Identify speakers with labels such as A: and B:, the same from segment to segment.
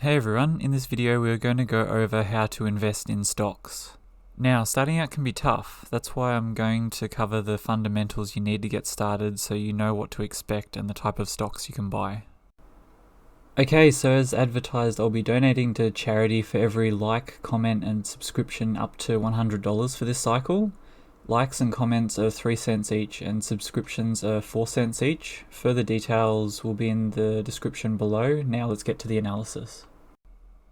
A: Hey everyone, in this video we're going to go over how to invest in stocks. Now, starting out can be tough. That's why I'm going to cover the fundamentals you need to get started so you know what to expect and the type of stocks you can buy. Okay, so as advertised, I'll be donating to charity for every like, comment and subscription up to $100 for this cycle. Likes and comments are 3 cents each and subscriptions are 4 cents each. Further details will be in the description below. Now let's get to the analysis.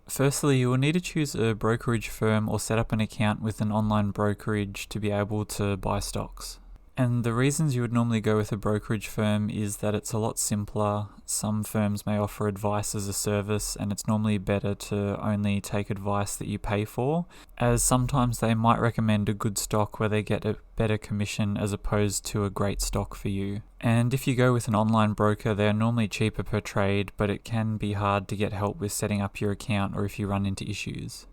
A: Firstly, you will need to choose a brokerage firm or set up an account with an online brokerage to be able to buy stocks. And the reasons you would normally go with a brokerage firm is that it's a lot simpler. Some firms may offer advice as a service, and it's normally better to only take advice that you pay for, as sometimes they might recommend a good stock where they get a better commission as opposed to a great stock for you. And if you go with an online broker, they are normally cheaper per trade, but it can be hard to get help with setting up your account or if you run into issues.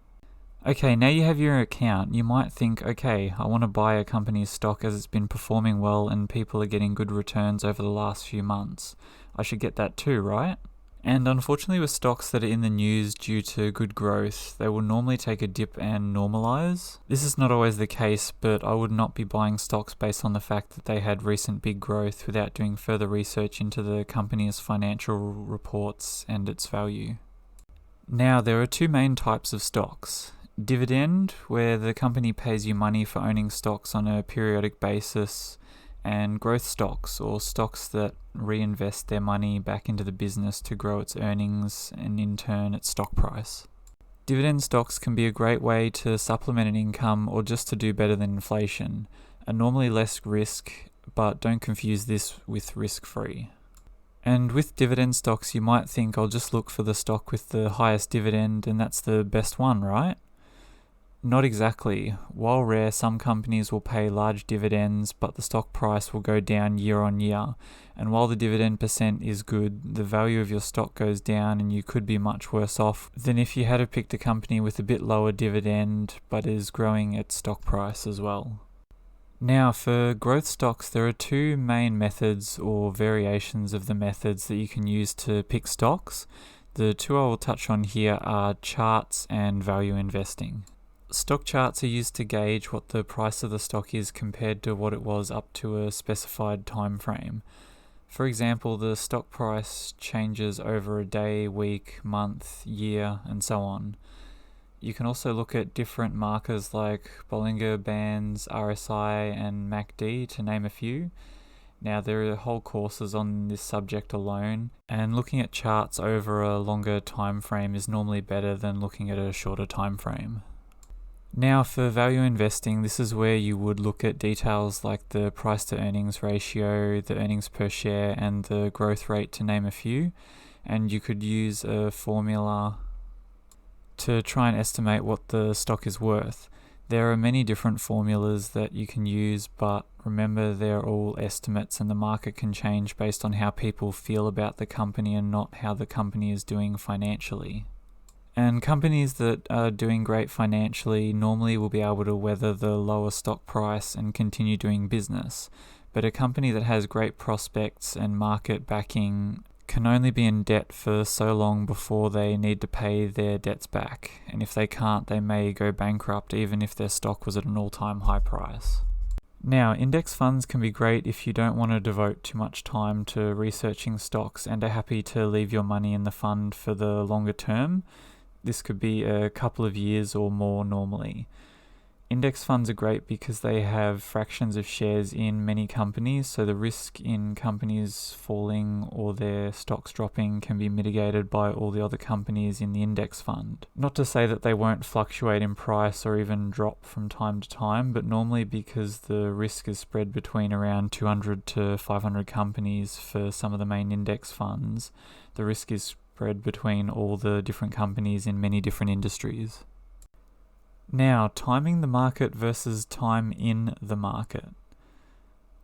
A: Okay, now you have your account, you might think, okay, I want to buy a company's stock as it's been performing well and people are getting good returns over the last few months. I should get that too, right? And unfortunately with stocks that are in the news due to good growth, they will normally take a dip and normalize. This is not always the case, but I would not be buying stocks based on the fact that they had recent big growth without doing further research into the company's financial reports and its value. Now, there are two main types of stocks. Dividend, where the company pays you money for owning stocks on a periodic basis, and growth stocks, or stocks that reinvest their money back into the business to grow its earnings and in turn its stock price. Dividend stocks can be a great way to supplement an income or just to do better than inflation, are normally less risk, but don't confuse this with risk-free. And with dividend stocks, you might think I'll just look for the stock with the highest dividend and that's the best one, right? Not exactly. While rare, some companies will pay large dividends, but the stock price will go down year on year. And while the dividend percent is good, the value of your stock goes down and you could be much worse off than if you had picked a company with a bit lower dividend, but is growing its stock price as well. Now, for growth stocks, there are two main methods or variations of the methods that you can use to pick stocks. The two I will touch on here are charts and value investing. Stock charts are used to gauge what the price of the stock is compared to what it was up to a specified time frame. For example, the stock price changes over a day, week, month, year, and so on. You can also look at different markers like Bollinger Bands, RSI, and MACD, to name a few. Now, there are whole courses on this subject alone, and looking at charts over a longer time frame is normally better than looking at a shorter time frame. Now, for value investing, this is where you would look at details like the price to earnings ratio, the earnings per share, and the growth rate, to name a few. And you could use a formula to try and estimate what the stock is worth. There are many different formulas that you can use, but remember they're all estimates and the market can change based on how people feel about the company and not how the company is doing financially. And companies that are doing great financially normally will be able to weather the lower stock price and continue doing business. But a company that has great prospects and market backing can only be in debt for so long before they need to pay their debts back. And if they can't, they may go bankrupt even if their stock was at an all-time high price. Now, index funds can be great if you don't want to devote too much time to researching stocks and are happy to leave your money in the fund for the longer term. This could be a couple of years or more normally. Index funds are great because they have fractions of shares in many companies, so the risk in companies falling or their stocks dropping can be mitigated by all the other companies in the index fund. Not to say that they won't fluctuate in price or even drop from time to time, but normally because the risk is spread between around 200 to 500 companies for some of the main index funds, the risk is spread between all the different companies in many different industries. Now, timing the market versus time in the market.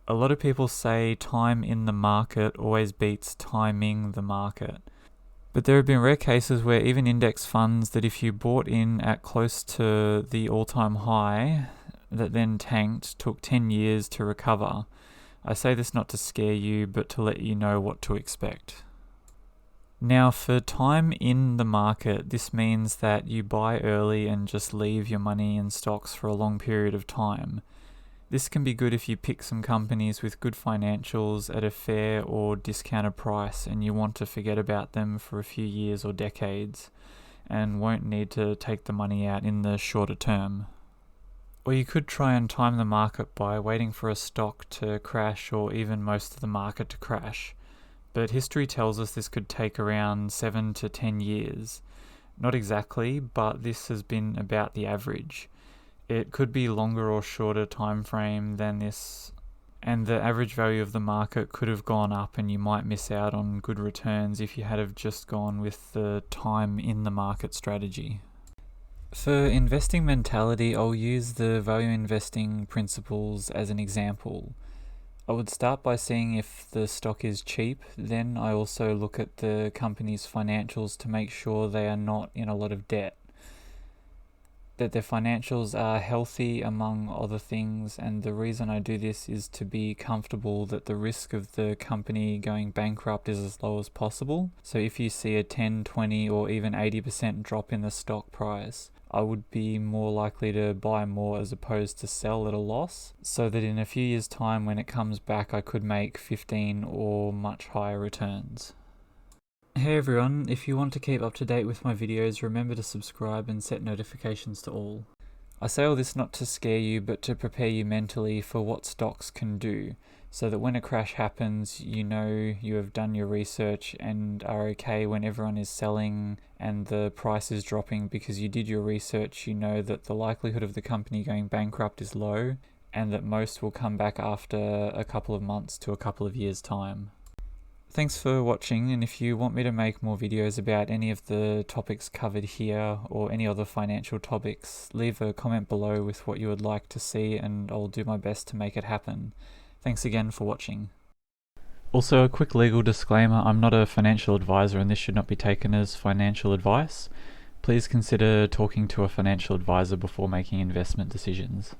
A: A lot of people say time in the market always beats timing the market. But there have been rare cases where even index funds that if you bought in at close to the all-time high that then tanked took 10 years to recover. I say this not to scare you, but to let you know what to expect. Now, for time in the market, this means that you buy early and just leave your money in stocks for a long period of time. This can be good if you pick some companies with good financials at a fair or discounted price and you want to forget about them for a few years or decades and won't need to take the money out in the shorter term. Or you could try and time the market by waiting for a stock to crash or even most of the market to crash. But history tells us this could take around 7 to 10 years. Not exactly, but this has been about the average. It could be longer or shorter time frame than this, and the average value of the market could have gone up and you might miss out on good returns if you had have just gone with the time in the market strategy. For investing mentality, I'll use the value investing principles as an example. I would start by seeing if the stock is cheap, then I also look at the company's financials to make sure they are not in a lot of debt, that their financials are healthy among other things, and the reason I do this is to be comfortable that the risk of the company going bankrupt is as low as possible. So if you see a 10, 20 or even 80% drop in the stock price, I would be more likely to buy more as opposed to sell at a loss, so that in a few years' time when it comes back I could make 15 or much higher returns. Hey everyone, if you want to keep up to date with my videos, remember to subscribe and set notifications to all. I say all this not to scare you, but to prepare you mentally for what stocks can do, so that when a crash happens, you know you have done your research and are okay when everyone is selling and the price is dropping because you did your research. You know that the likelihood of the company going bankrupt is low and that most will come back after a couple of months to a couple of years' time. Thanks for watching, and if you want me to make more videos about any of the topics covered here or any other financial topics, leave a comment below with what you would like to see and I'll do my best to make it happen. Thanks again for watching. Also, a quick legal disclaimer, I'm not a financial advisor and this should not be taken as financial advice. Please consider talking to a financial advisor before making investment decisions.